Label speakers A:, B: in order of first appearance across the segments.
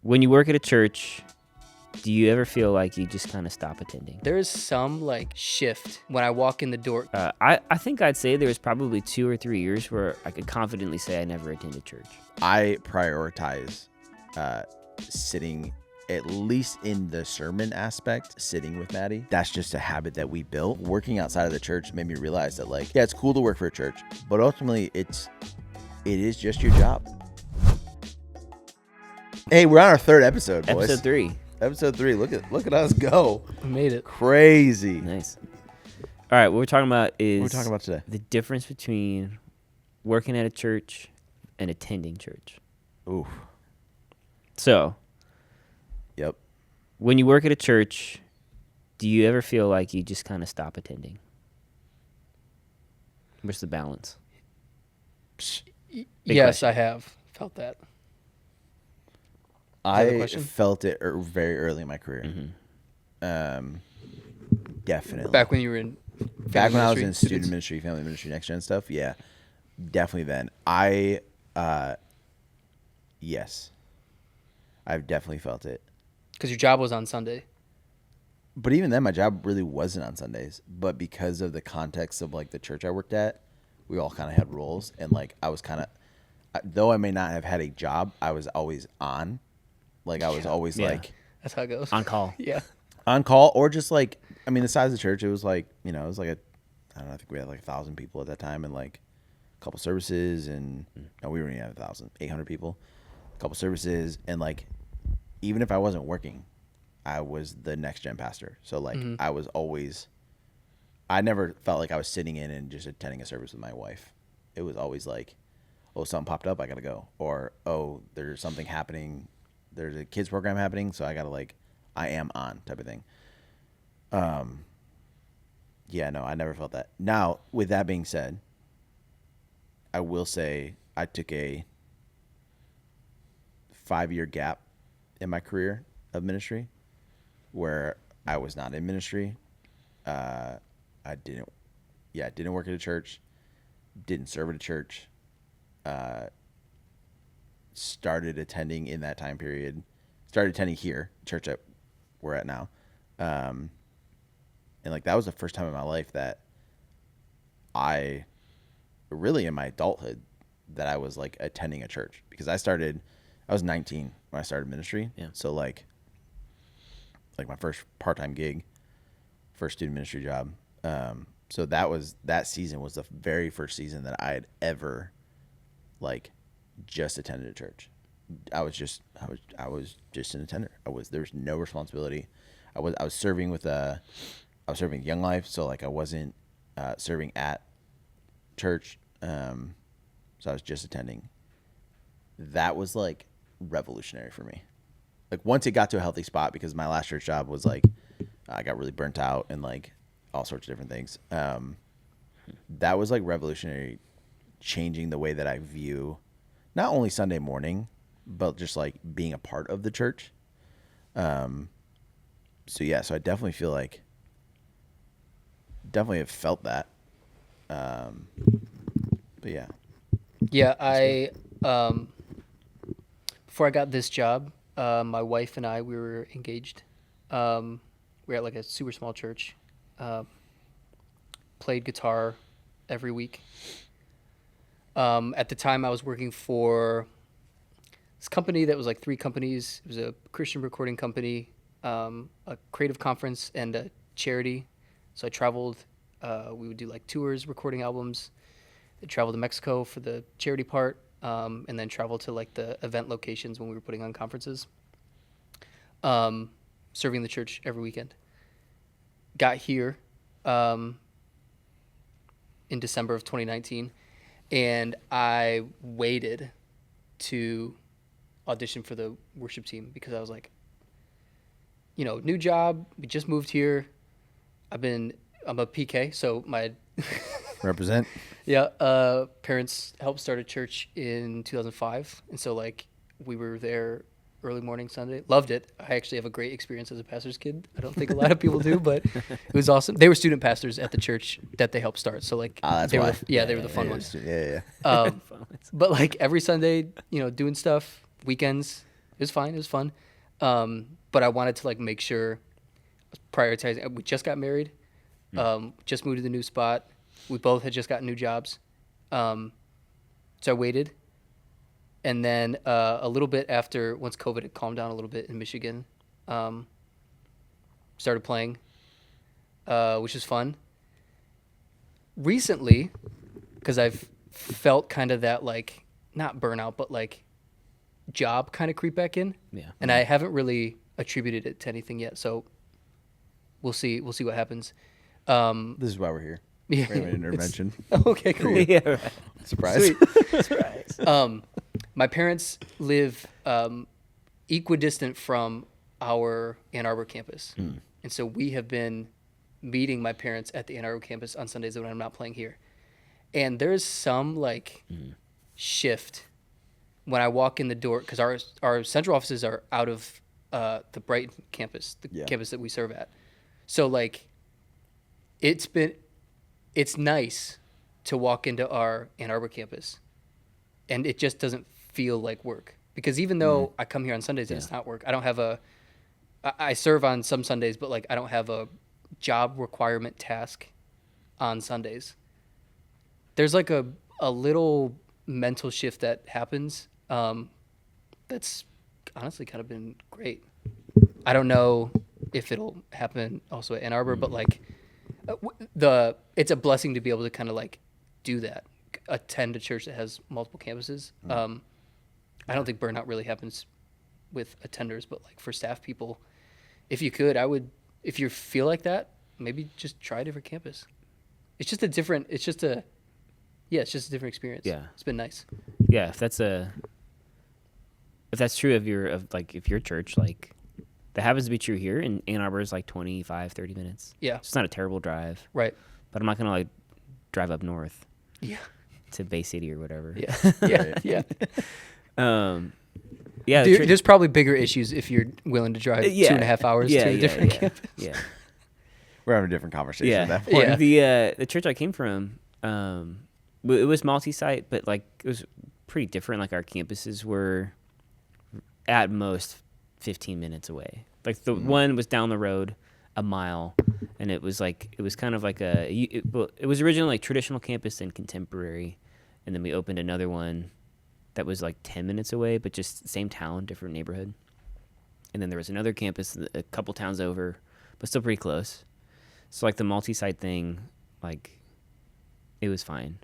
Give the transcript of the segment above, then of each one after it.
A: When you work at a church, do you ever feel like you just kind of stop attending?
B: There is some like shift when I walk in the door.
A: I think I'd say there was probably 2 or 3 years where I could confidently say I never attended church.
C: I prioritize sitting, at least in the sermon aspect, sitting with Maddie. That's just a habit that we built. Working outside of the church made me realize that, like, yeah, it's cool to work for a church, but ultimately it is just your job. Hey, we're on our 3rd episode, boys.
A: Episode 3.
C: Episode 3. Look at us go.
B: We made it.
C: Crazy.
A: Nice. All right, what we're talking about is
C: What we're talking about today.
A: the difference between working at a church and attending church.
C: Ooh.
A: So,
C: Yep.
A: when you work at a church, do you ever feel like you just kind of stop attending? What's the balance?
B: Yes, I have felt that.
C: I felt it very early in my career. Definitely.
B: Back when you were in
C: Back when I was in
B: ministry,
C: student ministry, family ministry, next gen stuff, yeah, definitely then. Yes, I've definitely felt it.
B: because your job was on Sunday.
C: But even then, my job really wasn't on Sundays. But because of the context of like the church I worked at, we all kind of had roles, and like I was kind of, though I may not have had a job, I was always on. Like I was always like
B: That's how it goes.
A: On call.
B: Yeah.
C: on call, or just like, I mean, the size of the church, it was like, it was like I don't know, I think we had like 1,000 people at that time, and like a couple services, and no, we were only at 1,000, 800 people, a couple services, and like, even if I wasn't working, I was the next gen pastor. So like I was always, I never felt like I was sitting in and just attending a service with my wife. It was always like, oh, something popped up, I gotta go, or oh, there's something happening, there's a kids program happening, so I gotta like, I am on type of thing. Yeah, no, I never felt that. Now, with that being said, I will say I took a 5-year gap in my career of ministry where I was not in ministry. I didn't work at a church, didn't serve at a church, started attending in that time period, started attending here, church that we're at now. And like, that was the first time in my life that I really, in my adulthood, that I was like attending a church, because I was 19 when I started ministry.
A: Yeah.
C: So like my first part-time gig, first student ministry job. So that season was the very first season that I had ever like just attended a church. I was just an attender. There was no responsibility. I was serving Young Life, so like I wasn't serving at church. So I was just attending. That was like revolutionary for me. Like once it got to a healthy spot, because my last church job was like, I got really burnt out and like all sorts of different things. That was like revolutionary, changing the way that I view not only Sunday morning, but just like being a part of the church. So yeah, so I definitely feel like, definitely have felt that. But yeah.
B: Yeah, before I got this job, my wife and I, we were engaged. We were at like a super small church. Played guitar every week. At the time, I was working for this company that was like 3 companies. It was a Christian recording company, a creative conference, and a charity. So I traveled. We would do like tours, recording albums. I'd travel to Mexico for the charity part, and then travel to like the event locations when we were putting on conferences. Serving the church every weekend. Got here in December of 2019, and I waited to audition for the worship team, because I was like, new job, we just moved here. I'm a PK, so my
C: Represent.
B: Yeah, parents helped start a church in 2005, and so like we were there early morning Sunday. Loved it. I actually have a great experience as a pastor's kid. I don't think a lot of people do, but it was awesome. They were student pastors at the church that they helped start, so like they were the fun ones.
C: Yeah.
B: But like every Sunday, doing stuff. Weekends, It was fine. It was fun. But I wanted to like make sure prioritizing. We just got married. Just moved to the new spot. We both had just gotten new jobs. So I waited. And then a little bit after, once COVID had calmed down a little bit in Michigan, started playing, which was fun. Recently, because I've felt kind of that like, not burnout, but like job kind of creep back in.
A: Yeah.
B: And I haven't really attributed it to anything yet. So we'll see. We'll see what happens.
C: This is why we're here.
B: Yeah.
C: We're having an intervention.
B: Okay, cool.
A: Yeah, right.
C: Surprise.
B: Surprise. My parents live equidistant from our Ann Arbor campus. And so we have been meeting my parents at the Ann Arbor campus on Sundays when I'm not playing here. And there's some like shift when I walk in the door, because our central offices are out of the Brighton campus, the campus that we serve at. So like it's nice to walk into our Ann Arbor campus and it just doesn't feel like work, because even though I come here on Sundays and it's not work, I don't have I serve on some Sundays, but like I don't have a job requirement task on Sundays. There's like a little mental shift that happens that's honestly kind of been great. I don't know if it'll happen also at Ann Arbor, but like it's a blessing to be able to kind of like do that, attend a church that has multiple campuses. I don't think burnout really happens with attenders, but like for staff people, if you could, if you feel like that, maybe just try a different campus. It's just a different experience.
A: Yeah.
B: It's been nice.
A: Yeah, if that's true of your church, like that happens to be true here, and Ann Arbor is like 25, 30 minutes.
B: Yeah.
A: It's not a terrible drive.
B: Right.
A: But I'm not gonna like drive up north.
B: Yeah.
A: To Bay City or whatever.
B: Yeah. Yeah. Yeah.
A: Yeah.
B: There's probably bigger issues if you're willing to drive 2.5 hours to a different campus.
A: Yeah.
C: We're having a different conversation at that
B: Yeah.
C: point.
A: The church I came from, it was multi-site, but like it was pretty different. Like our campuses were at most 15 minutes away. Like the one was down the road a mile, and it was kind of like it was originally like traditional campus and contemporary, and then we opened another one that was like 10 minutes away, but just same town, different neighborhood. And then there was another campus a couple towns over, but still pretty close. So like the multi-site thing, like it was fine.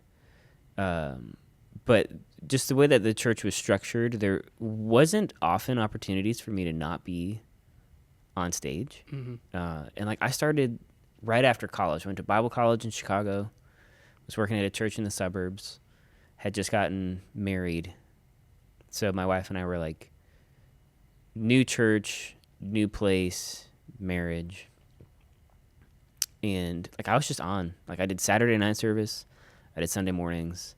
A: But just the way that the church was structured, there wasn't often opportunities for me to not be on stage. And like I started right after college. I went to Bible college in Chicago, was working at a church in the suburbs, had just gotten married. So my wife and I were like, new church, new place, marriage. And like I was just on. Like I did Saturday night service, I did Sunday mornings,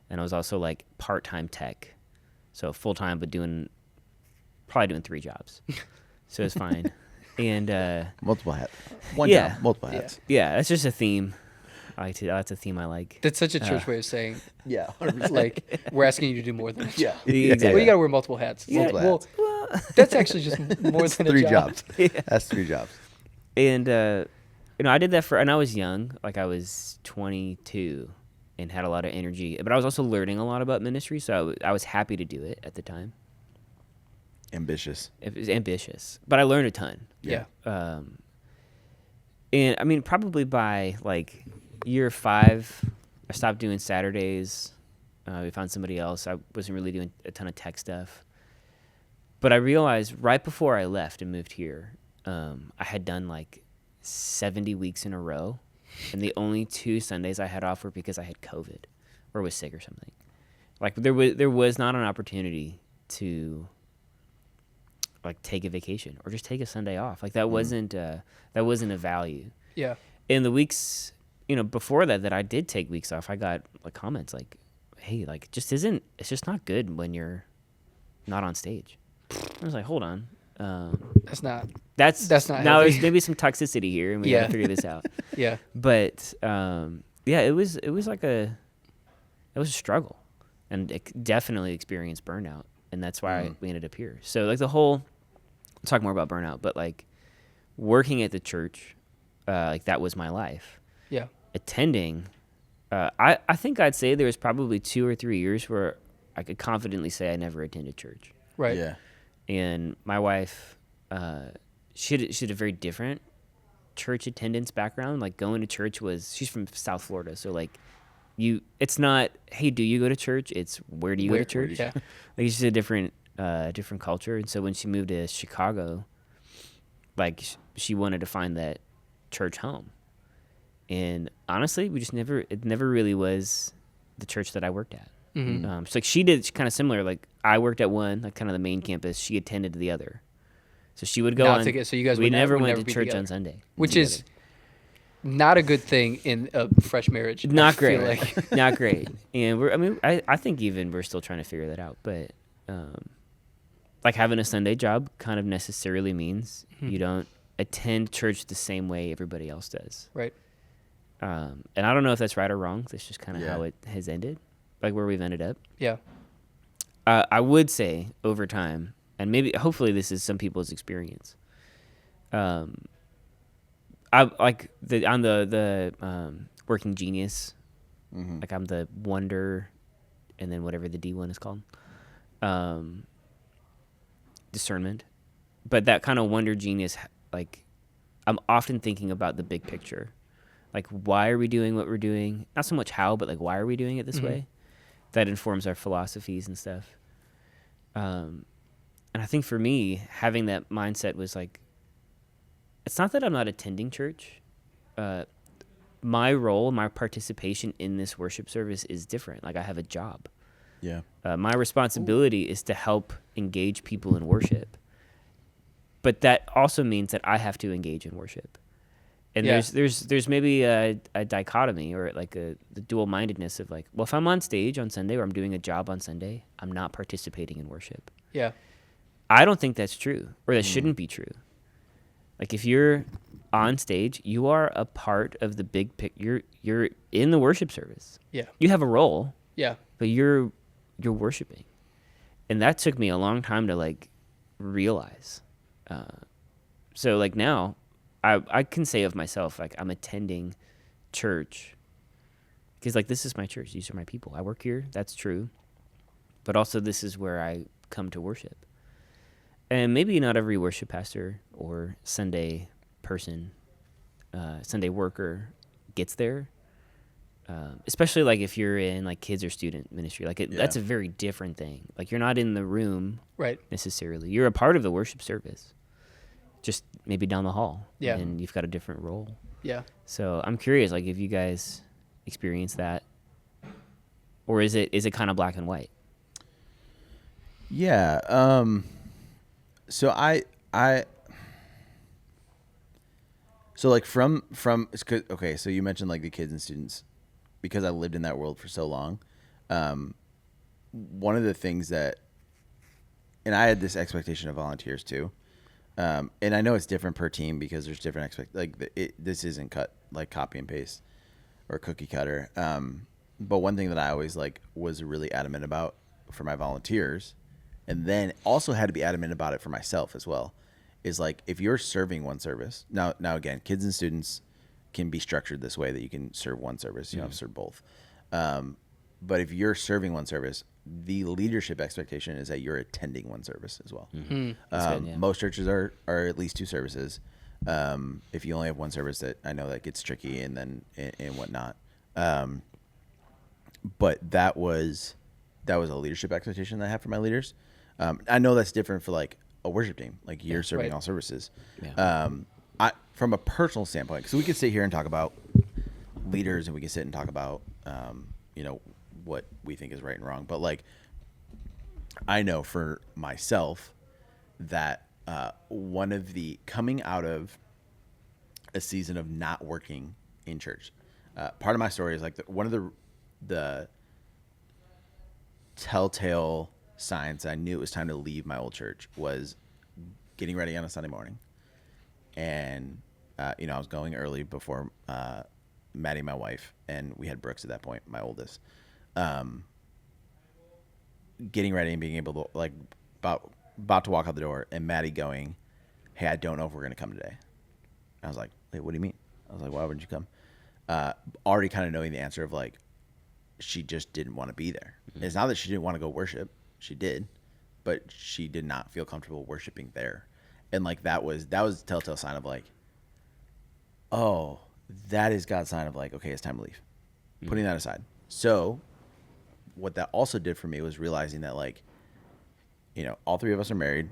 A: and I was also like part-time tech. So full-time, but probably doing 3 jobs. So it's fine. And
C: Multiple hats. One job, multiple hats.
A: Yeah, that's just a theme. That's a theme I like.
B: That's such a church way of saying,
C: Yeah.
B: like, we're asking you to do more than a job.
A: Exactly.
B: Well, you got to wear multiple hats.
C: Multiple hats.
B: Well, that's actually just more than a
C: 3
B: job.
C: jobs. That's 3 jobs.
A: And I did that and I was young, like I was 22, and had a lot of energy. But I was also learning a lot about ministry, so I was happy to do it at the time.
C: Ambitious.
A: It was ambitious, but I learned a ton.
B: Yeah.
A: And I mean, probably by like year 5, I stopped doing Saturdays. We found somebody else. I wasn't really doing a ton of tech stuff. But I realized right before I left and moved here, I had done like 70 weeks in a row, and the only 2 Sundays I had off were because I had COVID or was sick or something. Like there was not an opportunity to like take a vacation or just take a Sunday off. Like that wasn't a value.
B: Yeah.
A: In the weeks, before that I did take weeks off, I got like comments like, "Hey, like it's just not good when you're not on stage." I was like, "Hold on.
B: That's not
A: That's
B: not
A: now
B: healthy.
A: there's maybe some toxicity here, and we got to figure this out."
B: Yeah.
A: But it was a struggle, and it definitely experienced burnout. and that's why we ended up here. So like we'll talk more about burnout, but like working at the church, like that was my life.
B: Yeah.
A: Attending, I think I'd say there was probably 2 or 3 years where I could confidently say I never attended church.
B: Right.
C: Yeah.
A: And my wife, she had a very different church attendance background. Like going to church she's from South Florida, so like it's not, hey, do you go to church? It's where do you go to church?
B: Yeah.
A: Like it's just a different culture. And so when she moved to Chicago, like she wanted to find that church home. And honestly, it never really was the church that I worked at.
B: Mm-hmm.
A: So like she did kind of similar. Like I worked at one, like kind of the main campus. She attended the other. So she would go
B: Not
A: on.
B: together, so you guys
A: we
B: would
A: never
B: would
A: went
B: never
A: to
B: be
A: church
B: together.
A: on Sunday.
B: Which
A: together.
B: is not a good thing in a fresh marriage. I
A: Not
B: feel
A: great.
B: like.
A: Not great. And I think even we're still trying to figure that out. But like having a Sunday job kind of necessarily means you don't attend church the same way everybody else does.
B: Right.
A: And I don't know if that's right or wrong. That's just kind of how it has ended, like where we've ended up.
B: Yeah.
A: I would say over time, and maybe hopefully this is some people's experience. I like I'm the working genius. Like I'm the wonder, and then whatever the D one is called, discernment. But that kind of wonder genius, like I'm often thinking about the big picture. Like, why are we doing what we're doing? Not so much how, but like, why are we doing it this way? That informs our philosophies and stuff. And I think for me, having that mindset was like, it's not that I'm not attending church. My role, my participation in this worship service is different. Like I have a job.
C: Yeah.
A: My responsibility is to help engage people in worship. But that also means that I have to engage in worship. And there's maybe a dichotomy or like the dual-mindedness of like, well, if I'm on stage on Sunday or I'm doing a job on Sunday, I'm not participating in worship.
B: Yeah.
A: I don't think that's true, or that shouldn't be true. Like if you're on stage, you are a part of the big picture. You're in the worship service.
B: Yeah.
A: You have a role.
B: Yeah.
A: But you're worshiping. And that took me a long time to like realize. So like now I can say of myself, like I'm attending church because like this is my church. These are my people. I work here. That's true. But also this is where I come to worship. And maybe not every worship pastor or Sunday person, Sunday worker gets there. Especially like if you're in like kids or student ministry, like that's a very different thing. Like you're not in the room
B: Right.
A: necessarily. You're a part of the worship service, just maybe down the hall.
B: Yeah.
A: And you've got a different role.
B: Yeah.
A: So I'm curious, like if you guys experience that, or is it kind of black and white?
C: Yeah. So so like from okay, so you mentioned like the kids and students, because I lived in that world for so long. One of the things that, and I had this expectation of volunteers too. And I know it's different per team because there's different this isn't cut like copy and paste or cookie cutter. But one thing that I always like was really adamant about for my volunteers, and then also had to be adamant about it for myself as well, is like if you're serving one service, now again, kids and students can be structured this way that you can serve one service, you don't have to serve both. But if you're serving one service, the leadership expectation is that you're attending one service as well. Most churches are at least 2 services. If you only have one service, that I know that gets tricky and then and whatnot. But that was a leadership expectation that I have for my leaders. I know that's different for like a worship team, like you're serving all services.
A: Yeah.
C: From a personal standpoint, because we could sit here and talk about leaders and we can sit and talk about, what we think is right and wrong. But like, I know for myself that one of the coming out of a season of not working in church, part of my story is like one of the telltale signs I knew it was time to leave my old church was getting ready on a Sunday morning. And, I was going early before Maddie, my wife, and we had Brooks at that point, my oldest. getting ready and being able to like about to walk out the door, and Maddie going, "Hey, I don't know if we're gonna come today." I was like, "Wait, what do you mean?" I was like, "Why wouldn't you come?" Already kind of knowing the answer of like, she just didn't want to be there. Mm-hmm. It's not that she didn't want to go worship; she did, but she did not feel comfortable worshiping there, and like that was a telltale sign of like, oh, that is God's sign of like, okay, it's time to leave. Mm-hmm. Putting that aside, so what that also did for me was realizing that like, you know, all three of us are married.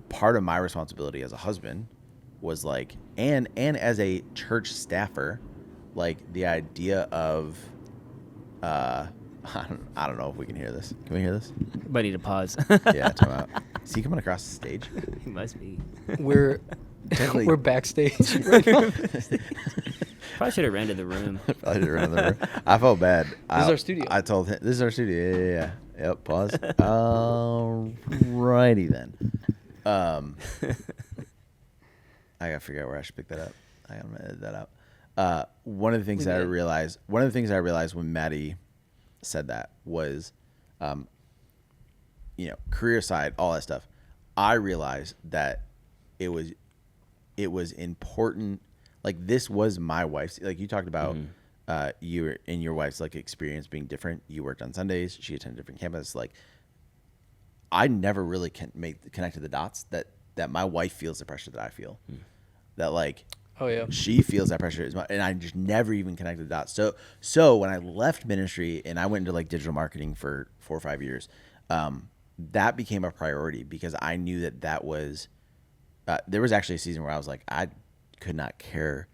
C: Part of my responsibility as a husband was like, and as a church staffer, like the idea of, I don't know if we can hear this. Can we hear this?
A: Buddy to pause.
C: Yeah, time out. Is he coming across the stage?
A: He must be.
B: We're backstage right now.
A: Probably should have rented the room.
C: I felt bad.
B: This is our studio.
C: I told him, this is our studio. Yeah. Yep, pause. Alrighty then. I gotta figure out where I should pick that up. I gotta edit that out. One of the things that I realized when Maddie said that was, you know, career side, all that stuff. I realized that it was important. Like this was my wife's. Like you talked about, you and your wife's like experience being different. You worked on Sundays. She attended different campuses. Like I never really connected the dots that my wife feels the pressure that I feel. That like.
B: Oh yeah.
C: She feels that pressure as much, and I just never even connected the dots. So when I left ministry and I went into like digital marketing for 4 or 5 years, that became a priority because I knew that was. There was actually a season where I was like, I could not care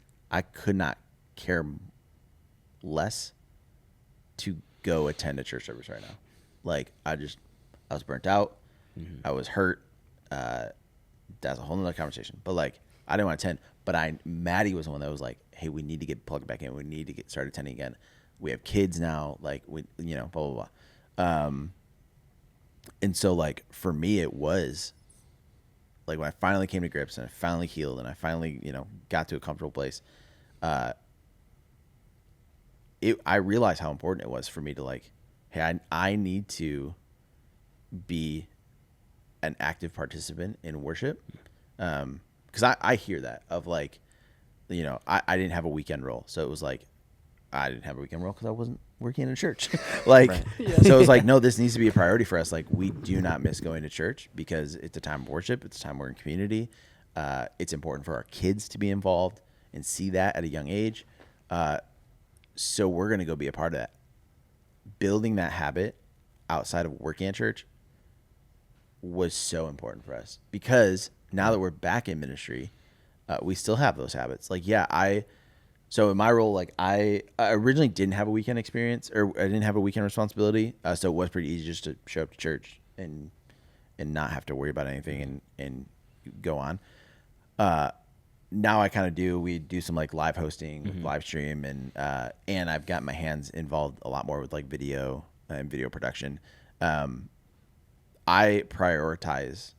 C: less to go attend a church service right now. Like I was burnt out. Mm-hmm. I was hurt. That's a whole nother conversation. But like I didn't want to attend. But Maddie was the one that was like, hey, we need to get plugged back in. We need to get started attending again. We have kids now. Like we, you know, blah blah blah. And so like for me, it was. Like when I finally came to grips and I finally healed and I finally, you know, got to a comfortable place, I realized how important it was for me to like, hey, I need to be an active participant in worship. Because I hear that of like, you know, I didn't have a weekend role. So it was like, I didn't have a weekend role because I wasn't working in a church. Like, right. Yeah. So it was like, no, this needs to be a priority for us. Like, we do not miss going to church because it's a time of worship. It's a time we're in community. It's important for our kids to be involved and see that at a young age. So we're going to go be a part of that. Building that habit outside of working at church was so important for us because now that we're back in ministry, we still have those habits. Like, yeah, so in my role, like I originally didn't have a weekend experience or I didn't have a weekend responsibility. So it was pretty easy just to show up to church and not have to worry about anything and go on. Now I kind of do, we do some like live hosting, live stream and I've got my hands involved a lot more with like video and video production. I prioritize,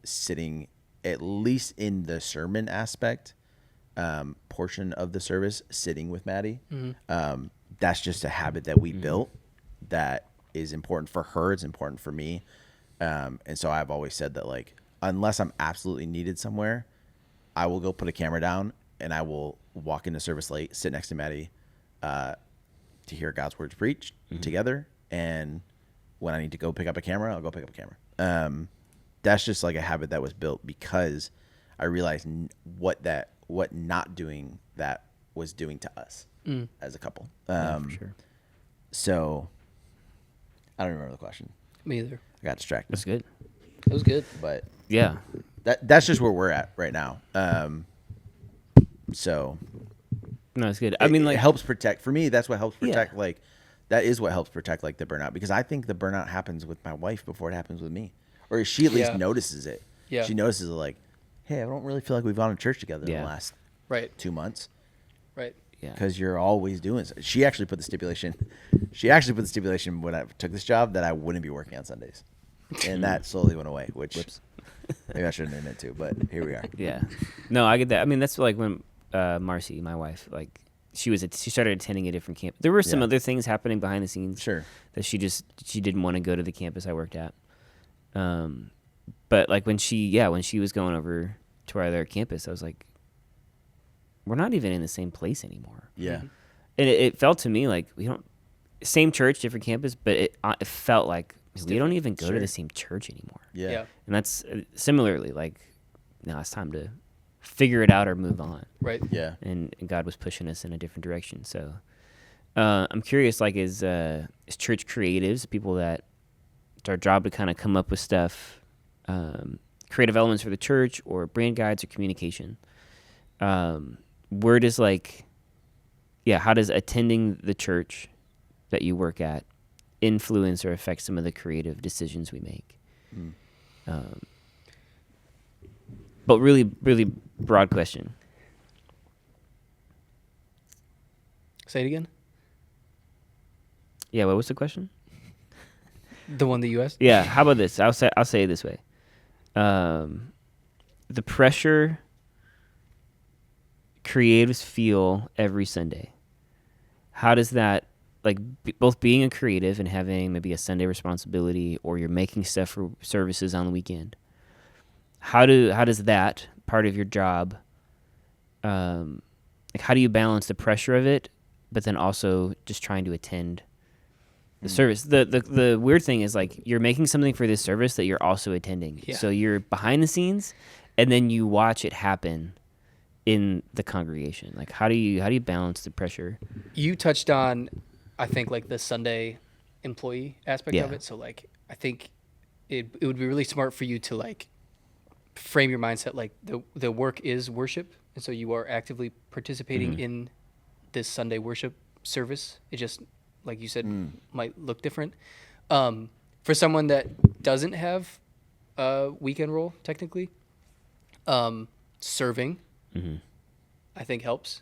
C: sitting at least in the sermon aspect, portion of the service, sitting with Maddie. That's just a habit that we built that is important for her. It's important for me. And so I've always said that like, unless I'm absolutely needed somewhere, I will go put a camera down and I will walk into service late, sit next to Maddie, to hear God's words preached together. And when I need to go pick up a camera, I'll go pick up a camera. That's just like a habit that was built because I realized what not doing that was doing to us as a couple. For sure. So I don't remember the question.
B: Me either.
C: I got distracted.
A: That's good.
B: It was good.
C: But
A: yeah,
C: that's just where we're at right now. So
A: no, it's good. I mean, like,
C: it helps protect. For me, that's what helps protect. Yeah. Like, that is what helps protect like the burnout because I think the burnout happens with my wife before it happens with me, or she at least notices it. Yeah, she notices it like, hey, I don't really feel like we've gone to church together in the last 2 months.
B: Right.
C: Yeah. Because you're always doing so. She actually put the stipulation when I took this job that I wouldn't be working on Sundays. And that slowly went away, which maybe I shouldn't admit to, but here we are.
A: Yeah. No, I get that. I mean, that's like when Marcy, my wife, like she started attending a different campus. There were some
C: Yeah.
A: other things happening behind the scenes
C: Sure.
A: that she didn't want to go to the campus I worked at. But like when she was going over to our other campus, I was like, we're not even in the same place anymore.
C: Yeah.
A: And it felt to me like we don't same church, different campus, but it felt like we don't even go to
C: Sure.
A: the same church anymore.
C: Yeah.
B: Yeah.
A: And that's similarly like now it's time to figure it out or move on.
B: Right.
C: Yeah.
A: And God was pushing us in a different direction. So I'm curious, like, is church creatives, people that it's our job to kind of come up with stuff, creative elements for the church or brand guides or communication. Where does how does attending the church that you work at influence or affect some of the creative decisions we make? But really, really broad question.
B: Say it again.
A: Yeah, what was the question?
B: The one that you asked.
A: Yeah, how about this? I'll say it this way. The pressure creatives feel every Sunday. How does that, both being a creative and having maybe a Sunday responsibility, or you're making stuff for services on the weekend? How does that part of your job? How do you balance the pressure of it, but then also just trying to attend the service? The weird thing is you're making something for this service that you're also attending.
B: Yeah.
A: So you're behind the scenes, and then you watch it happen in the congregation. How do you balance the pressure?
B: You touched on, I think, the Sunday employee aspect of
A: Yeah.
B: it. So I think it would be really smart for you to frame your mindset the work is worship, and so you are actively participating in this Sunday worship service. It just, like you said, might look different. For someone that doesn't have a weekend role, technically, serving, I think helps.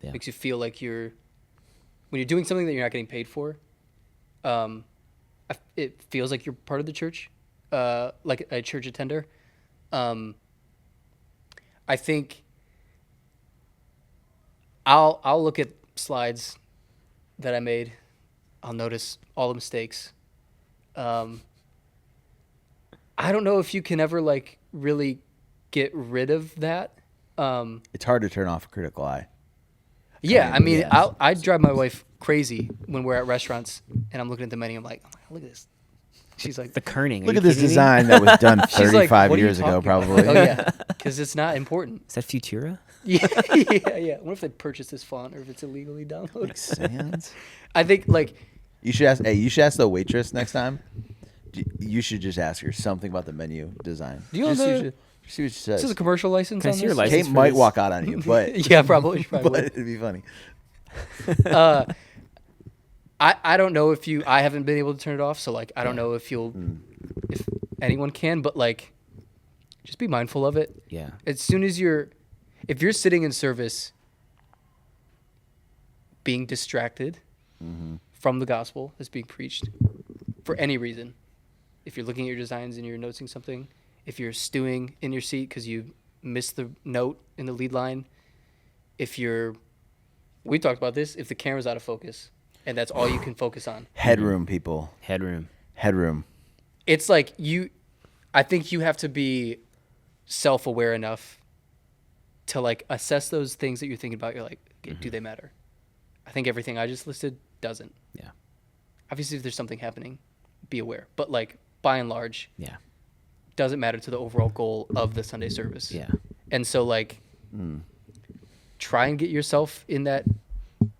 A: Yeah.
B: Makes you feel like when you're doing something that you're not getting paid for, it feels like you're part of the church, like a church attender. I think I'll look at slides that I made. I'll notice all the mistakes. I don't know if you can ever really get rid of that.
C: It's hard to turn off a critical eye.
B: Yeah, I mean,
C: yeah.
B: I drive my wife crazy when we're at restaurants and I'm looking at the menu. I'm like, look at this. She's like,
A: The kerning.
C: Look at this design that was done
B: She's like,
C: 35
B: "What are you
C: years ago,
B: talking about?"
C: probably.
B: Oh yeah, because it's not important.
A: Is that Futura?
B: Yeah. I wonder if they purchased this font or if it's illegally downloaded.
C: Sans?
B: I think
C: You should ask. Hey, you should ask the waitress next time. You should just ask her something about the menu design.
B: Do you know
C: Just
B: the-
C: see what she
B: this
C: says.
B: is a commercial license
A: Can I
B: on
A: see your
B: this.
A: license?
C: Kate
A: for
C: might
A: this?
C: walk out on you, but
B: Yeah, probably. Probably
C: but
B: would.
C: it'd be funny.
B: I don't know if I haven't been able to turn it off, so I don't know if if anyone can, but just be mindful of it.
A: Yeah.
B: As soon as if you're sitting in service, being distracted from the gospel that's being preached for any reason, if you're looking at your designs and you're noticing something, if you're stewing in your seat because you missed the note in the lead line, we talked about this, if the camera's out of focus and that's all you can focus on.
C: Headroom, people.
A: Headroom.
C: Headroom.
B: It's I think you have to be self-aware enough to assess those things that you're thinking about. You're like, okay, do they matter? I think everything I just listed doesn't.
A: Yeah.
B: Obviously, if there's something happening, be aware. But by and large,
A: Yeah.
B: doesn't matter to the overall goal of the Sunday service.
A: Yeah.
B: And so try and get yourself in that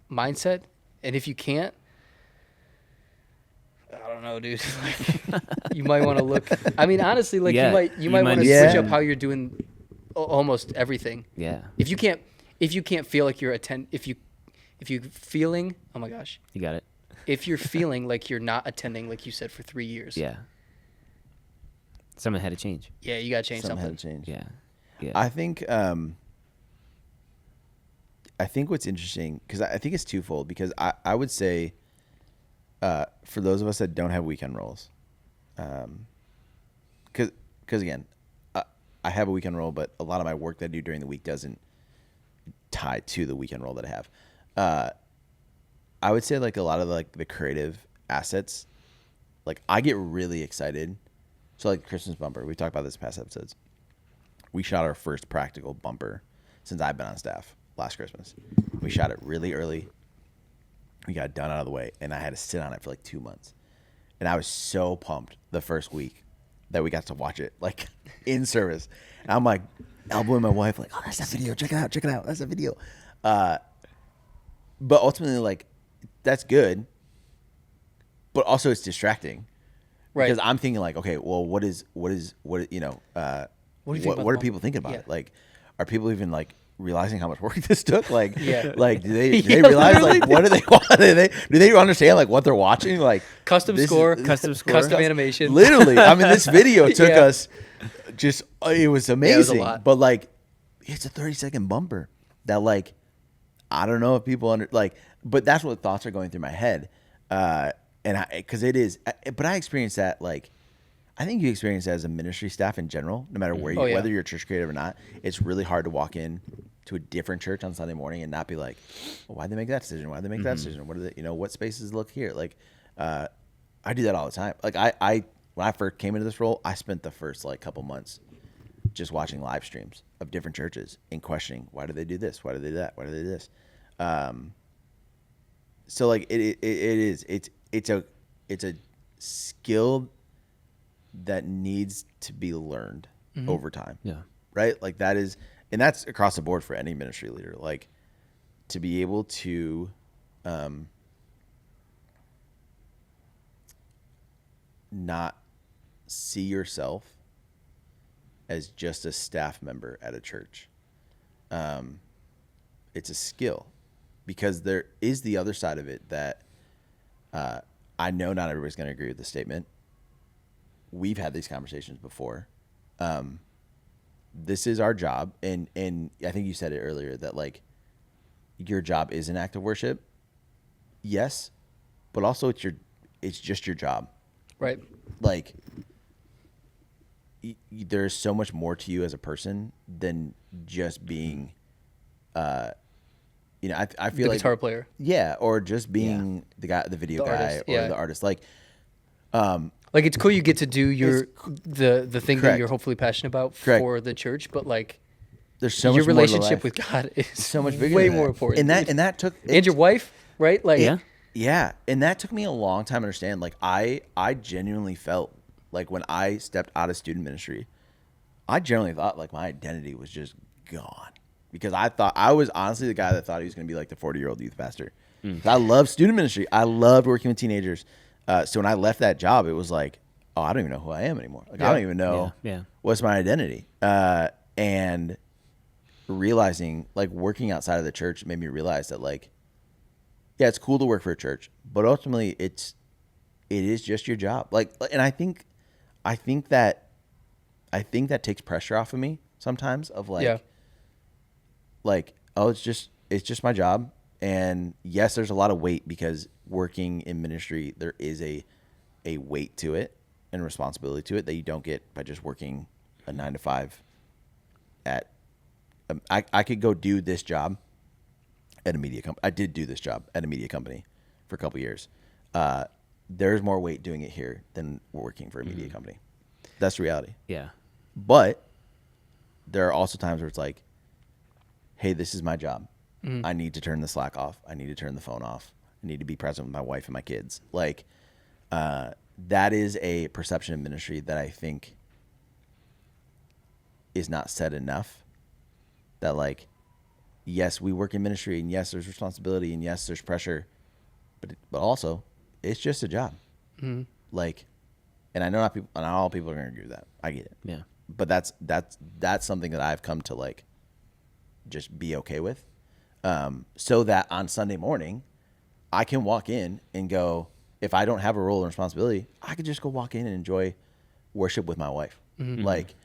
B: mindset. And if you can't, I don't know, dude. You might want to look. I mean, honestly,
A: Yeah,
B: you might want to
C: Yeah.
B: switch up how you're doing almost everything.
A: Yeah.
B: If you can't feel like you're if you feeling, oh my gosh,
A: You got it.
B: if you're feeling like you're not attending, like you said, for 3 years,
A: Yeah. Something had to change.
B: yeah, you gotta change
C: Something
B: something.
C: had to change.
A: Yeah. Yeah.
C: I think what's interesting, because I think it's twofold, because I would say for those of us that don't have weekend roles, because again, I have a weekend role, but a lot of my work that I do during the week doesn't tie to the weekend role that I have. I would say like a lot of like the creative assets, like I get really excited. So like Christmas bumper, we talked about this in past episodes. We shot our first practical bumper since I've been on staff last Christmas. We shot it really early. We got it done out of the way, and I had to sit on it for like 2 months. And I was so pumped the first week that we got to watch it like in service. And I'm like elbowing my wife like, oh, that's that video. Check it out. That's that video. But ultimately, like, that's good. But also it's distracting.
B: Right.
C: Because I'm thinking like, okay, well, what are people thinking about it? Like, are people even like realizing how much work this took? Like, like do they realize like what do they want? Do they understand like what they're watching? Like
B: custom animation.
C: Literally, I mean, this video took us just it was amazing.
B: Yeah, it was a lot.
C: But like, it's a 30-second bumper that like I don't know if people but that's what thoughts are going through my head. And because it is, but I experienced that like, I think you experience that as a ministry staff in general, no matter where whether you're a church creative or not. It's really hard to walk in to a different church on Sunday morning and not be like, well, why'd they make that decision? Why'd they make that decision? What are they, what spaces look here? Like, I do that all the time. Like I when I first came into this role, I spent the first like couple months just watching live streams of different churches and questioning, why do they do this? Why do they do that? Why do they do this? So like it's a skill that needs to be learned over time.
A: Yeah.
C: Right? Like that is, and that's across the board for any ministry leader, like to be able to not see yourself as just a staff member at a church. It's a skill, because there is the other side of it that I know not everybody's going to agree with the statement. We've had these conversations before. This is our job, and I think you said it earlier that like your job is an act of worship. Yes, but also it's just your job.
B: Right.
C: Like there's so much more to you as a person than just being I feel
B: the
C: like
B: guitar player.
C: Yeah, or just being the guy, the video guy,
B: artist,
C: or the artist. Like
B: it's cool you get to do the thing that you're hopefully passionate about for the church, but like
C: there's so
B: your
C: much more to
B: relationship
C: life.
B: with God is
C: so much bigger,
B: way
C: than that.
B: more important.
C: And that took
B: and your wife, right? Like
C: yeah, and that took me a long time to understand. Like I genuinely felt like when I stepped out of student ministry, I generally thought like my identity was just gone. Because I was honestly the guy that thought he was going to be like the 40-year-old youth pastor. I love student ministry. I loved working with teenagers. So when I left that job, it was like, oh, I don't even know who I am anymore. Like I don't even know what's my identity. And realizing, like working outside of the church made me realize that like, yeah, it's cool to work for a church, but ultimately it is just your job. Like, and I think that takes pressure off of me sometimes of like, oh, it's just my job. And yes, there's a lot of weight because working in ministry, there is a weight to it and responsibility to it that you don't get by just working a 9 to 5 at, I could go do this job at a media company. I did do this job at a media company for a couple of years. There's more weight doing it here than working for a media company. That's the reality.
A: Yeah.
C: But there are also times where it's like, hey, this is my job. I need to turn the Slack off. I need to turn the phone off. I need to be present with my wife and my kids. Like, that is a perception of ministry that I think is not said enough. That like, yes, we work in ministry, and yes, there's responsibility, and yes, there's pressure, but also it's just a job. Like, and I know not all people are going to agree with that. I get it.
A: Yeah.
C: But that's something that I've come to like just be okay with. So that on Sunday morning, I can walk in and go, if I don't have a role and responsibility, I could just go walk in and enjoy worship with my wife. Like,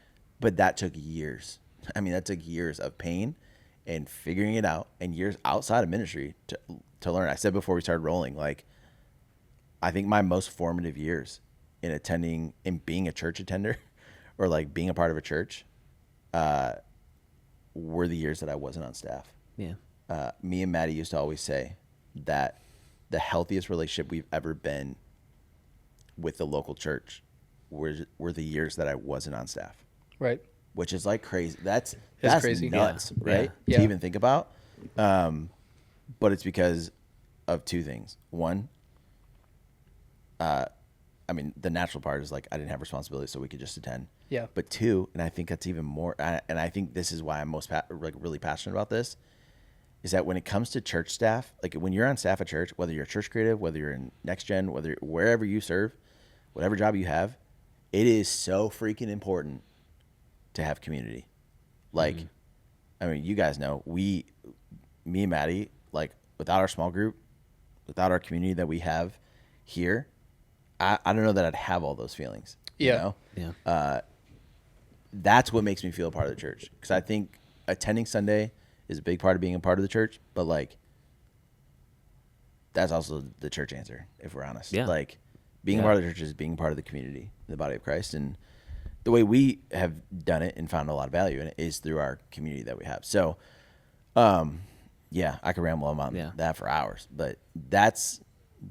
C: but that took years. I mean, that took years of pain and figuring it out, and years outside of ministry to learn. I said before we started rolling, like, I think my most formative years in attending and being a church attender or like being a part of a church, were the years that I wasn't on staff.
A: Yeah.
C: me and Maddie used to always say that the healthiest relationship we've ever been with the local church were the years that I wasn't on staff,
B: Right.
C: which is like crazy. That's
B: crazy.
C: nuts,
A: Yeah.
C: right?
B: Yeah.
C: To even think about. But it's because of two things. One, I mean, the natural part is like I didn't have responsibility, so we could just attend.
B: Yeah.
C: But two, and I think that's even more, and I think this is why I'm most really passionate about this, is that when it comes to church staff, like when you're on staff at church, whether you're a church creative, whether you're in Next Gen, wherever you serve, whatever job you have, it is so freaking important to have community. Like, I mean, you guys know, me and Maddie, like without our small group, without our community that we have here, I don't know that I'd have all those feelings.
B: Yeah.
C: You know?
A: Yeah.
C: That's what makes me feel a part of the church. Because I think attending Sunday is a big part of being a part of the church, but like that's also the church answer, if we're honest.
A: Yeah.
C: Like being a part of the church is being part of the community, the body of Christ. And the way we have done it and found a lot of value in it is through our community that we have. So, yeah, I could ramble on that for hours, but that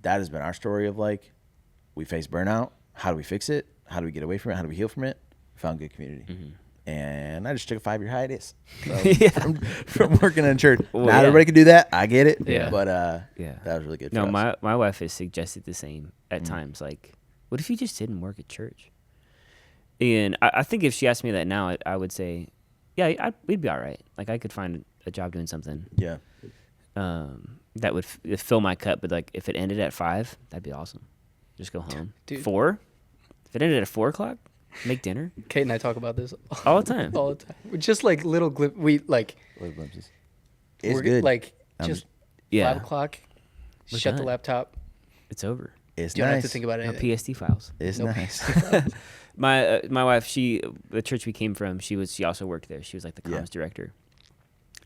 C: has been our story of like, we face burnout. How do we fix it? How do we get away from it? How do we heal from it? We found good community. And I just took a 5-year hiatus from working in church.
A: Well,
C: Not everybody can do that. I get it.
A: Yeah.
C: But
A: Yeah.
C: that was really good for
A: No,
C: us.
A: my wife has suggested the same at times. Like, what if you just didn't work at church? And I think if she asked me that now, I would say, yeah, we'd be all right. Like, I could find a job doing something
C: Yeah.
A: that would fill my cup. But, like, if it ended at 5, that'd be awesome. Just go home.
B: Dude.
A: 4? If it ended at 4 o'clock, make dinner.
B: Kate and I talk about this
A: All the time.
B: all the time. We're just like little we like
C: Little glimpses. It's
B: we're
C: good.
B: like
C: I'm
B: just
C: just-
A: Yeah.
B: 5 o'clock.
A: We're
B: Shut the
A: done.
B: laptop.
A: It's over.
C: It's
B: You don't
C: nice.
B: have to think about
A: No
B: anything.
A: PSD files.
C: It's
B: No
C: nice.
A: My wife, the church we came from, she also worked there. She was like the comms
C: Yeah.
A: director.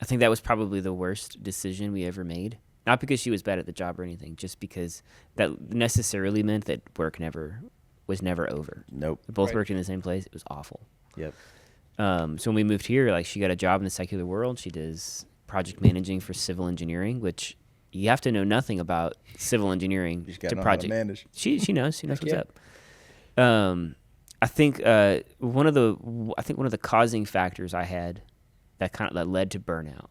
A: I think that was probably the worst decision we ever made. Not because she was bad at the job or anything, just because that necessarily meant that work was never over.
C: Nope.
A: We both
B: Right.
A: worked in the same place. It was awful.
C: Yep.
A: So when we moved here, like she got a job in the secular world. She does project managing for civil engineering, which you have to know nothing about civil engineering
C: You just
A: to
C: gotta know how to
A: project.
C: manage.
A: She knows what's
B: yeah.
A: up. I think one of the causing factors I had that led to burnout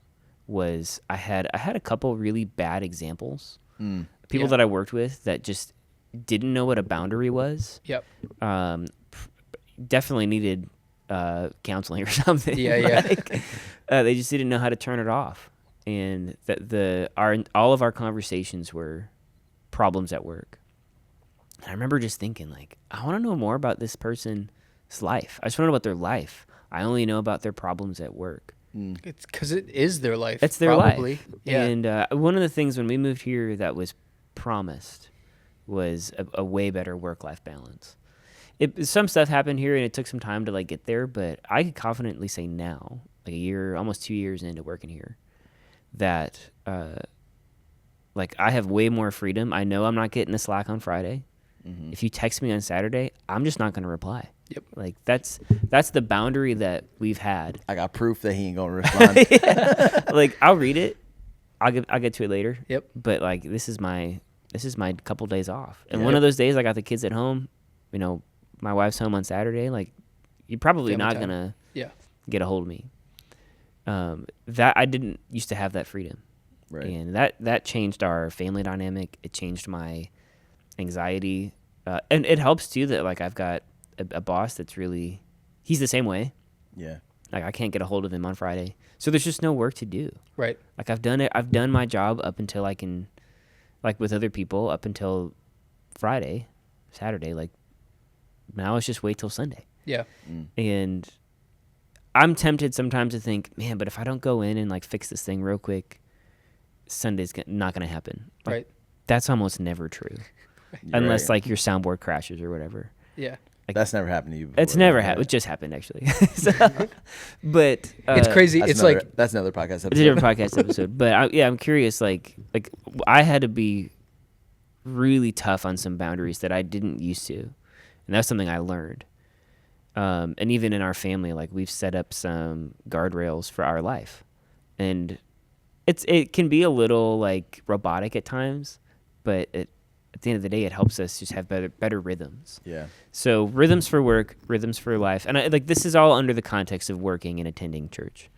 A: was I had a couple really bad examples. People
B: Yeah.
A: that I worked with that just didn't know what a boundary was.
B: Yep.
A: Definitely needed counseling or something.
B: Yeah, yeah.
A: Like, they just didn't know how to turn it off, and all of our conversations were problems at work. And I remember just thinking, like, I want to know more about this person's life. I just want to know about their life. I only know about their problems at work.
B: It's because it is their life.
A: It's their
B: probably.
A: life.
B: Yeah.
A: And one of the things when we moved here that was promised was a way better work-life balance. Some stuff happened here and it took some time to like get there, but I could confidently say now, like almost 2 years into working here, that like I have way more freedom. I know I'm not getting a Slack on Friday. If you text me on Saturday, I'm just not going to reply.
B: Yep.
A: Like that's the boundary that we've had.
C: I got proof that he ain't gonna respond.
A: Like I'll read it. I'll get to it later.
B: Yep.
A: But like this is my couple days off. And
C: Yeah.
A: one of those days I got the kids at home, you know, my wife's home on Saturday, like you're probably
B: Family
A: not
B: time.
A: going to
B: Yeah.
A: get a hold of me. That I didn't used to have that freedom.
C: Right.
A: And that changed our family dynamic. It changed my anxiety. And it helps too that like I've got a boss that's really, he's the same way.
C: Yeah.
A: Like I can't get a hold of him on Friday. So there's just no work to do.
B: Right.
A: Like I've done my job up until I can, like with other people, up until Saturday. Like now it's just wait till Sunday.
B: Yeah.
A: And I'm tempted sometimes to think, man, but if I don't go in and like fix this thing real quick, Sunday's not going to happen. Like,
B: Right.
A: That's almost never true.
C: You're
A: Unless
C: right.
A: like your soundboard crashes or whatever.
B: Yeah.
C: That's never happened to you before.
A: It's never
C: right?
A: happened. It just happened actually. But
B: It's crazy.
C: That's
B: It's
C: another,
B: like
C: that's another podcast episode.
A: It's a different podcast episode. But I'm curious. Like I had to be really tough on some boundaries that I didn't used to, and that's something I learned. And even in our family, like we've set up some guardrails for our life, and it can be a little like robotic at times, but at the end of the day, it helps us just have better rhythms.
C: Yeah.
A: So rhythms for work, rhythms for life, and like this is all under the context of working and attending church.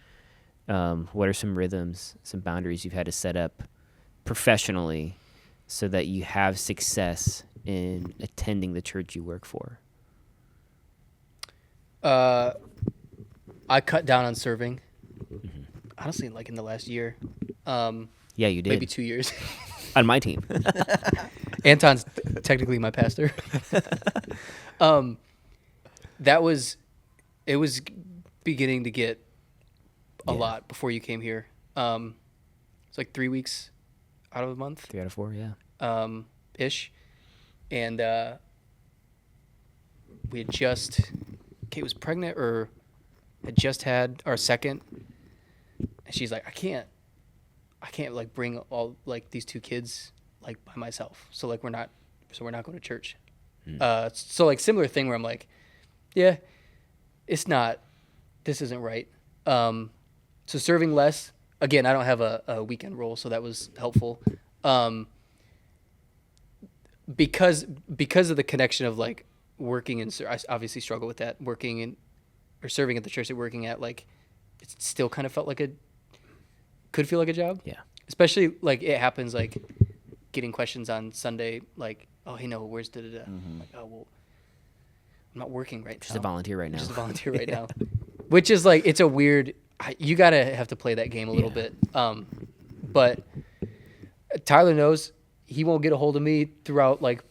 A: What are some rhythms, some boundaries you've had to set up professionally so that you have success in attending the church you work for?
B: I cut down on serving. Honestly, like in the last year.
A: Yeah, you did.
B: Maybe 2 years.
A: On my team.
B: Anton's technically my pastor. It was beginning to get a lot before you came here. It's like 3 weeks out of a month.
A: 3 out of 4, yeah.
B: Ish. And we had Kate was pregnant or had just had our second. And she's like, I can't like bring all like these 2 kids like by myself. So like we're not going to church. So like similar thing where I'm like, yeah, this isn't right. So serving less, again, I don't have a weekend role, so that was helpful. Because of the connection of like working and I obviously struggle with that, working in or serving at the church that we're working at, like it still kind of could feel like a job.
A: Yeah.
B: Especially like it happens like getting questions on Sunday, like, oh, hey, no, where's da-da-da? Like, oh, well, I'm not working right now.
A: Just a volunteer right now.
B: Just a volunteer right now. Which is like, it's a weird, you got to have to play that game a little bit. But Tyler knows he won't get a hold of me throughout like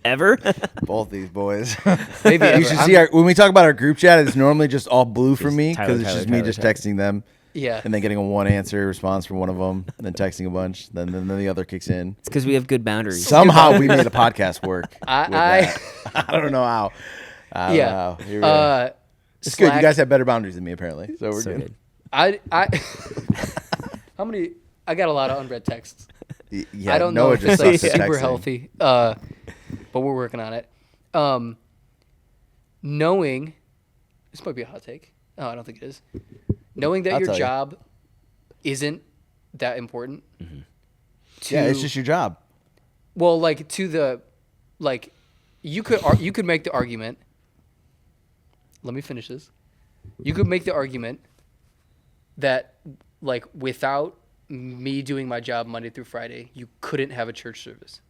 A: Ever?
C: Both these boys.
B: maybe
C: You
B: ever.
C: should see when we talk about our group chat, it's normally just all blue for me
A: Tyler,
C: because it's just
A: Tyler,
C: me just
A: Tyler.
C: texting them.
B: Yeah.
C: And then getting a one answer response from one of them, and then texting a bunch, then the other kicks in.
A: It's because we have good boundaries.
C: Somehow we made a podcast work.
B: I
C: don't know how. I don't
B: yeah.
C: know how. Here we go. It's good. You
B: Slack-
C: guys have better boundaries than me, apparently. So we're
A: So
C: good.
A: good.
B: I how many? I got a lot of unread texts.
C: Yeah,
B: I don't know
C: Noah
B: if it's
C: just
B: like
C: sucks at
B: super
C: texting.
B: healthy, but we're working on it. Knowing this might be a hot take. Oh, I don't think it is. Knowing that
C: I'll
B: your
C: tell you.
B: job isn't that important.
C: Yeah, it's just your job.
B: Well, like to the, like, you could make the argument. Let me finish this. You could make the argument that like without me doing my job Monday through Friday, you couldn't have a church service.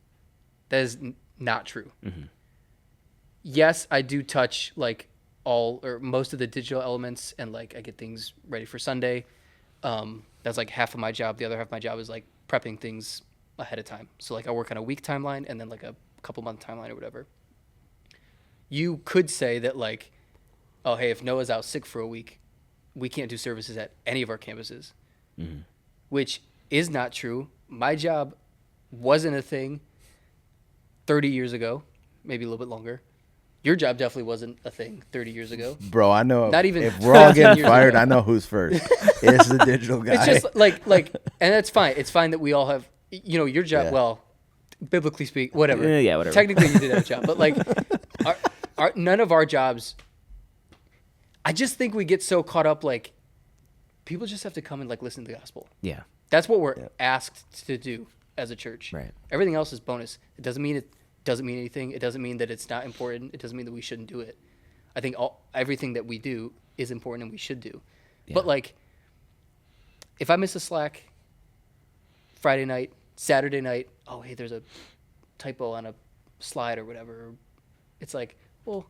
B: That is not true. Yes, I do touch like all or most of the digital elements and like I get things ready for Sunday. That's like half of my job. The other half of my job is like prepping things ahead of time. So like I work on a week timeline and then like a couple month timeline or whatever. You could say that like, oh, hey, if Noah's out sick for a week, we can't do services at any of our campuses, which is not true. My job wasn't a thing 30 years ago, maybe a little bit longer. Your job definitely wasn't a thing 30 years ago.
C: Bro, I know.
B: Not even
C: if we're all
B: 10
C: getting
B: years
C: fired,
B: ago.
C: I know who's first. It's the digital guy.
B: It's just like, and that's fine. It's fine that we all have, you know, your job.
C: Yeah.
B: Well, biblically speaking, whatever.
A: Yeah, whatever.
B: Technically, you did have a job, but like, none of our jobs. I just think we get so caught up. Like, people just have to come and like listen to the gospel.
A: Yeah.
B: That's what we're asked to do as a church.
A: Right.
B: Everything else is bonus. It doesn't mean anything. It doesn't mean that it's not important. It doesn't mean that we shouldn't do it. I think everything that we do is important and we should do.
A: Yeah.
B: But like, if I miss a Slack Friday night, Saturday night, oh, hey, there's a typo on a slide or whatever. It's like, well,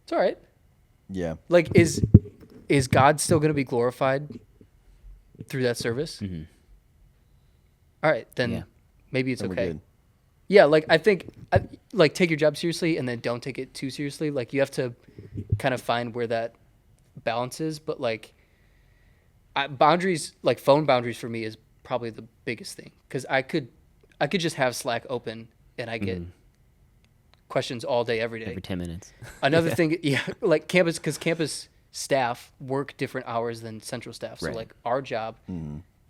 B: it's all right.
C: Yeah.
B: Like, is God still going to be glorified through that service? All right, then
A: Yeah.
B: maybe it's
C: Then we're
B: okay.
C: good.
B: Yeah, like I think, like take your job seriously and then don't take it too seriously. Like you have to kind of find where that balance is. But like boundaries, like phone boundaries for me is probably the biggest thing because I could just have Slack open and I get questions all day, every day.
A: Every 10 minutes.
B: Another thing, like campus staff work different hours than central staff. So
A: Right.
B: like our job,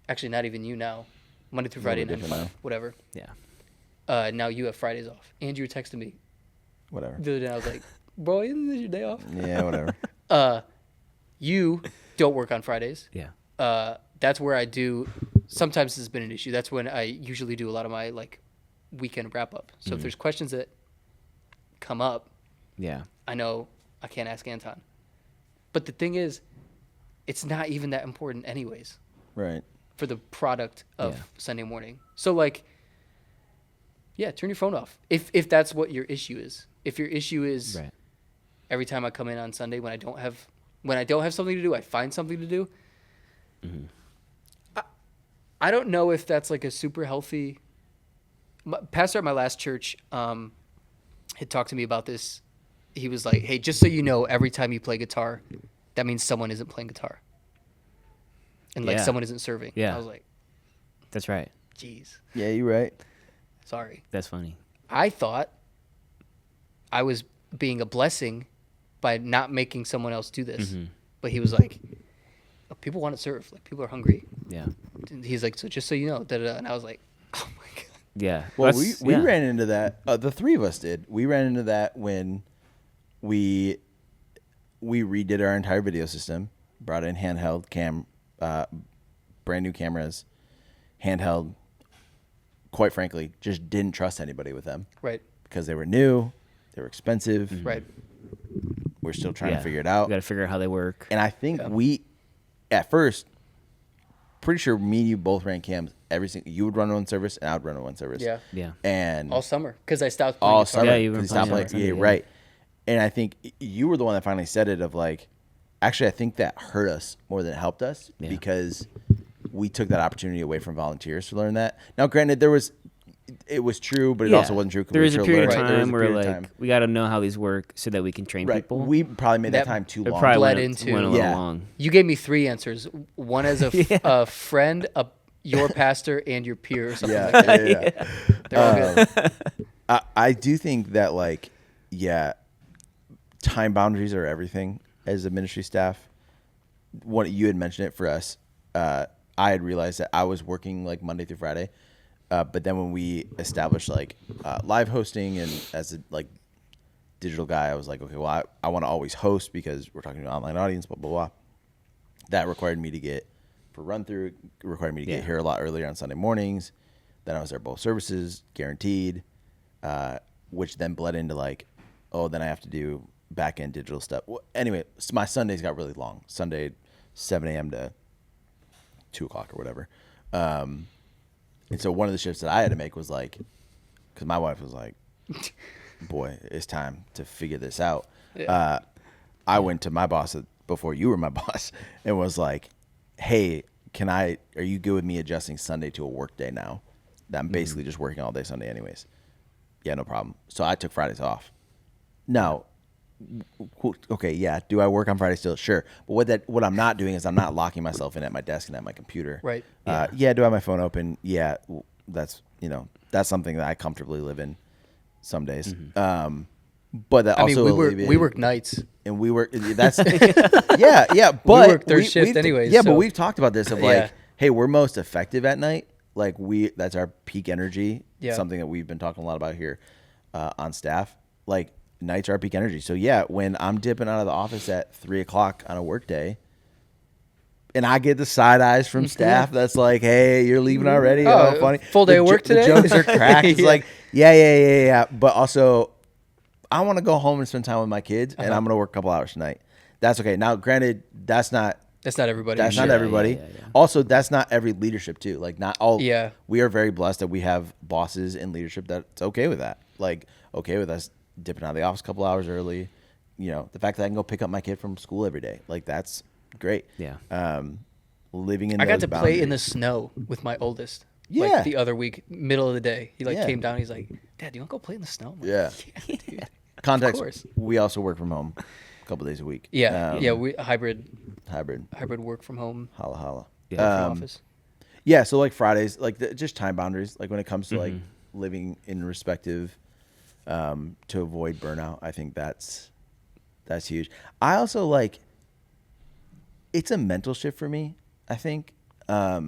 B: actually not even you now, Monday through Friday, 9 to
C: different
B: 5,
C: now.
B: whatever.
A: Yeah.
B: Now you have Fridays off. Andrew texted me
C: Whatever.
B: the other day. I was like, bro, isn't this your day off?
C: Yeah, whatever.
B: You don't work on Fridays.
A: Yeah.
B: that's where I do. Sometimes this has been an issue. That's when I usually do a lot of my like weekend wrap up. So if there's questions that come up,
A: Yeah.
B: I know I can't ask Anton. But the thing is, it's not even that important anyways
C: Right.
B: for the product of
A: Yeah.
B: Sunday morning. So like, yeah, turn your phone off if that's what your issue is. If your issue is
A: Right.
B: every time I come in on Sunday when I don't have something to do, I find something to do. I don't know if that's like a super healthy. Pastor at my last church had talked to me about this. He was like, "Hey, just so you know, every time you play guitar, that means someone isn't playing guitar, and like
A: Yeah.
B: someone isn't serving."
A: Yeah.
B: I was like,
A: That's right.
B: "Geez,
C: Yeah, you're right.
B: sorry."
A: That's funny.
B: I thought I was being a blessing by not making someone else do this,
A: Mm-hmm.
B: but he was like, oh, "People want to serve. Like people are hungry."
A: Yeah.
B: And he's like, "So just so you know," da-da-da. And I was like, "Oh my god."
A: Yeah.
C: Well,
A: That's-
C: we
A: yeah.
C: ran into that. The three of us did. We ran into that when we redid our entire video system, brought in handheld brand new cameras, handheld. Quite frankly, just didn't trust anybody with them
B: Right.
C: because they were new, they were expensive.
B: Right.
C: We're still trying
A: Yeah.
C: to figure it out.
A: We got to figure out how they work.
C: And I think
B: Yeah.
C: we, at first, pretty sure me and you both ran cams. You would run one service, and I would run one service.
B: Yeah.
A: Yeah.
C: And
B: All summer because I stopped playing
C: all
B: guitar.
C: summer.
A: Yeah, you were
C: 'cause he stopped
A: playing on
C: playing. Yeah,
A: Sunday, yeah.
C: right. And I think you were the one that finally said it of like, actually, I think that hurt us more than it helped us
A: Yeah.
C: because we took that opportunity away from volunteers to learn that. Now, granted, it was true, but it
A: Yeah.
C: also wasn't true. 'Cause
A: There
C: we
A: is a
C: were
A: period of
C: learning. There was
A: time
C: a
A: where
C: period of
A: like
C: time.
A: we got to know how these work so that we can train
C: Right.
A: people.
C: We probably made that
B: That-
C: time too
A: it
C: long.
A: probably
B: bled
A: went,
B: into-
A: went a little
C: Yeah.
A: long.
B: You gave me 3 answers. One as a friend, your pastor, and your peer or something
C: Yeah,
B: like that.
C: yeah.
B: They're all good.
C: I do think that like, yeah, time boundaries are everything as a ministry staff. What you had mentioned it for us. I had realized that I was working like Monday through Friday, but then when we established like live hosting and as a like digital guy, I was like, okay, well, I want to always host because we're talking to an online audience, blah blah blah. That required me to get for run through. Required me to get
A: Yeah.
C: here a lot earlier on Sunday mornings. Then I was there both services, guaranteed, which then bled into like, oh, then I have to do back end digital stuff. Well, anyway, so my Sundays got really long. Sunday, 7 a.m. to 2 o'clock or whatever. And so one of the shifts that I had to make was like, because my wife was like, boy, it's time to figure this out.
B: Yeah.
C: I went to my boss before you were my boss and was like, hey, are you good with me adjusting Sunday to a work day now? That I'm basically just working all day Sunday anyways. Yeah, no problem. So I took Fridays off. Now, okay, yeah. Do I work on Friday still? Sure. But what I'm not doing is I'm not locking myself in at my desk and at my computer.
B: Right.
C: Yeah. Do I have my phone open? Yeah. That's something that I comfortably live in some days. But that
B: I mean,
C: also
B: we work nights.
C: and we work. That's yeah. But
B: work third shift
C: we've-
B: anyways,
C: Yeah,
B: so-
C: but we've talked about this of like,
B: Yeah.
C: hey, we're most effective at night. Like that's our peak energy.
B: Yeah.
C: Something that we've been talking a lot about here on staff. Like nights are our peak energy. So yeah, when I'm dipping out of the office at 3 o'clock on a work day, and I get the side eyes from staff that's like, hey, you're leaving already.
B: Oh,
C: Oh, funny.
B: full day
C: The
B: of work
C: the
B: today?
C: jokes are cracked. It's
B: Yeah.
C: like, yeah. But also, I want to go home and spend time with my kids, and I'm going to work a couple hours tonight. That's okay. Now, granted, that's not
B: everybody.
C: that's
B: Sure.
C: not everybody.
A: yeah.
C: Also, that's not every leadership too. Like not all.
B: Yeah.
C: We are very blessed that we have bosses in leadership that's okay with that. Like okay with us dipping out of the office a couple hours early. You know, the fact that I can go pick up my kid from school every day, like that's great.
A: Yeah.
C: Living in.
B: I got
C: those
B: to play in the
C: boundaries.
B: snow with my oldest.
C: Yeah.
B: Like the other week, middle of the day, he like
C: Yeah.
B: came down. He's like, "Dad, do you want to go play in the snow?" I'm like,
C: Yeah.
B: yeah, dude.
C: Context.
B: course.
C: We also work from home a couple days a week.
B: Yeah, yeah. We hybrid
C: Hybrid.
B: work from home
C: Holla holla.
A: Yeah.
B: from office.
C: Yeah, so like Fridays, like just time boundaries, like when it comes to like living in respective, to avoid burnout. I think that's huge. I also like. It's a mental shift for me. I think that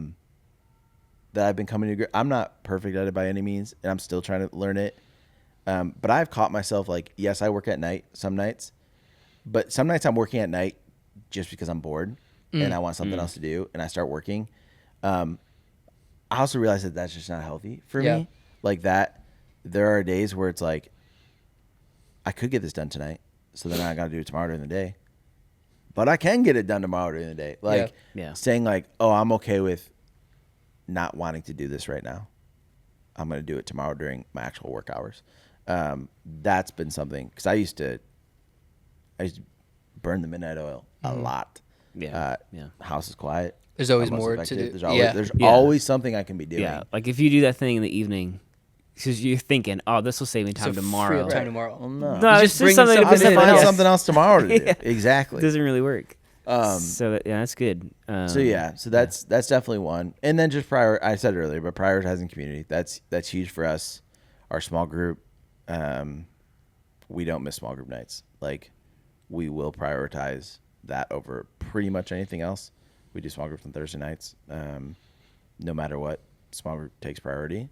C: I've been coming to. I'm not perfect at it by any means, and I'm still trying to learn it. But I've caught myself like, yes, I work at night some nights, but some nights I'm working at night just because I'm bored. and I want something else to do, and I start working, I also realize that that's just not healthy for me. Like that, there are days where it's like, I could get this done tonight, so then I got to do it tomorrow during the day. But I can get it done tomorrow during the day. Like saying like, oh, I'm okay with not wanting to do this right now. I'm going to do it tomorrow during my actual work hours. That's been something, because I used to burn the midnight oil a lot. House is quiet.
B: There's always more to do.
C: There's always something I can be doing.
A: Yeah, like if you do that thing in the evening, because you're thinking, oh, this will save me time tomorrow.
B: Free up time tomorrow.
C: Well, no.
A: No, it's just something to
C: I'll
A: fit
C: find
A: in.
C: something else tomorrow to do. Exactly.
A: It doesn't really work. So that's good.
C: So that's definitely one. And then just I said it earlier, but prioritizing community. That's huge for us. Our small group, we don't miss small group nights. Like, we will prioritize that over pretty much anything else. We do small groups on Thursday nights. No matter what, small group takes priority.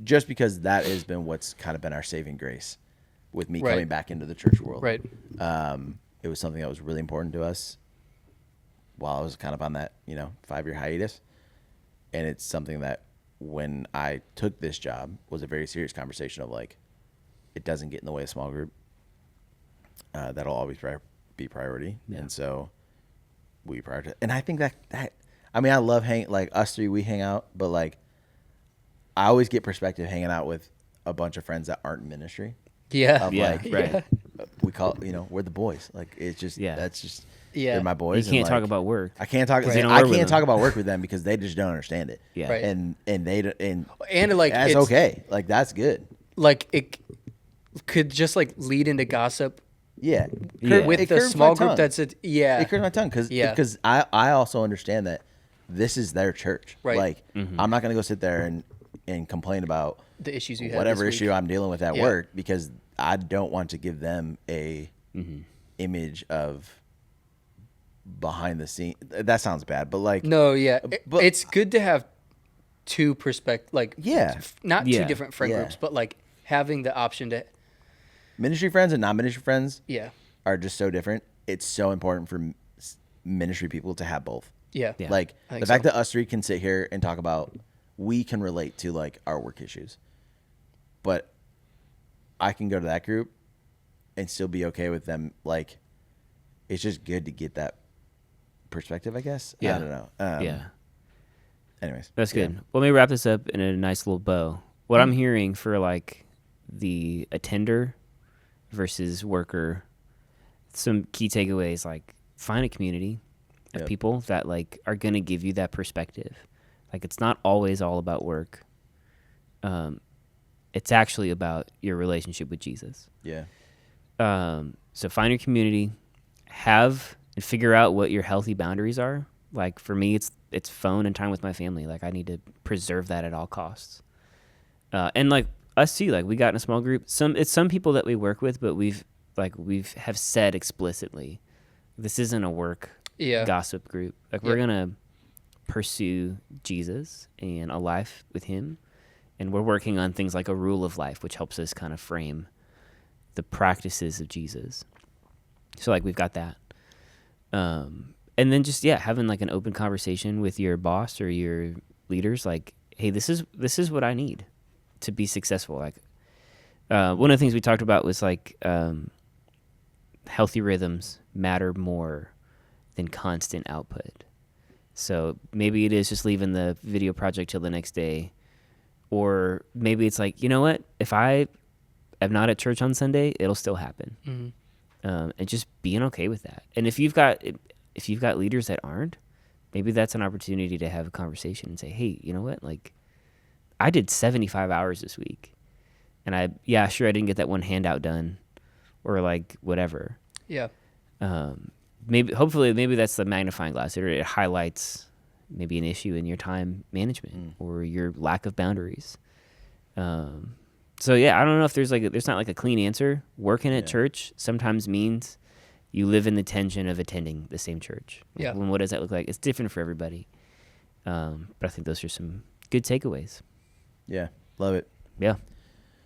C: Just because that has been what's kind of been our saving grace with me coming back into the church world.
B: Right.
C: It was something that was really important to us while I was kind of on that, 5-year hiatus. And it's something that when I took this job was a very serious conversation of like, it doesn't get in the way of small group. That'll always be priority. Yeah. And so we prioritize. And I think that I mean, I love like us three, we hang out, but like, I always get perspective hanging out with a bunch of friends that aren't in ministry.
A: Right.
C: We call we're the boys. Like, it's just, that's just, they're my boys.
A: You can't talk about work.
C: I can't talk. I can't talk about work with them because they just don't understand it.
A: Yeah. Right.
C: And
B: like,
C: that's okay. Like, that's good.
B: Like, it could just like lead into gossip.
C: Yeah.
B: With the small group, that's it. Yeah.
C: It curves my tongue because I also understand that this is their church.
B: Right.
C: Like, I'm not going to go sit there and complain about
B: the issues you have,
C: whatever issue I'm dealing with at work, because I don't want to give them a image of behind the scene. That sounds bad, but like,
B: no, but it's good to have two perspectives. Like, not two different friend groups, but like having the option to
C: ministry friends and non-ministry friends.
B: Are
C: just so different. It's so important for ministry people to have both. Like, the fact that us three can sit here and talk about, we can relate to like our work issues, but I can go to that group and still be okay with them. Like, it's just good to get that perspective, I guess. I don't know. Anyways,
A: that's good. Well, let me wrap this up in a nice little bow. What I'm hearing for like the attender versus worker, some key takeaways, like, find a community of people that like are going to give you that perspective. Like, it's not always all about work. It's actually about your relationship with Jesus. So find your community, have and figure out what your healthy boundaries are. Like, for me, it's phone and time with my family. Like, I need to preserve that at all costs. And like us too, like, we got in a small group. It's some people that we work with, but we've have said explicitly, this isn't a work gossip group. Like, we're gonna pursue Jesus and a life with him, and we're working on things like a rule of life, which helps us kind of frame the practices of Jesus. So like, we've got that, and then just having like an open conversation with your boss or your leaders, like, hey, this is what I need to be successful. Like, one of the things we talked about was like, healthy rhythms matter more than constant output. So maybe it is just leaving the video project till the next day, or maybe it's like, you know what, if I am not at church on Sunday, it'll still happen. And just being okay with that. And if you've got leaders that aren't, maybe that's an opportunity to have a conversation and say, hey, you know what, like, I did 75 hours this week, and I didn't get that one handout done, or like whatever. Maybe that's the magnifying glass. It highlights maybe an issue in your time management or your lack of boundaries. So I don't know if there's not like a clean answer. Working at church sometimes means you live in the tension of attending the same church. Like, what does that look like? It's different for everybody. But I think those are some good takeaways.
C: Yeah, love it.
A: Yeah.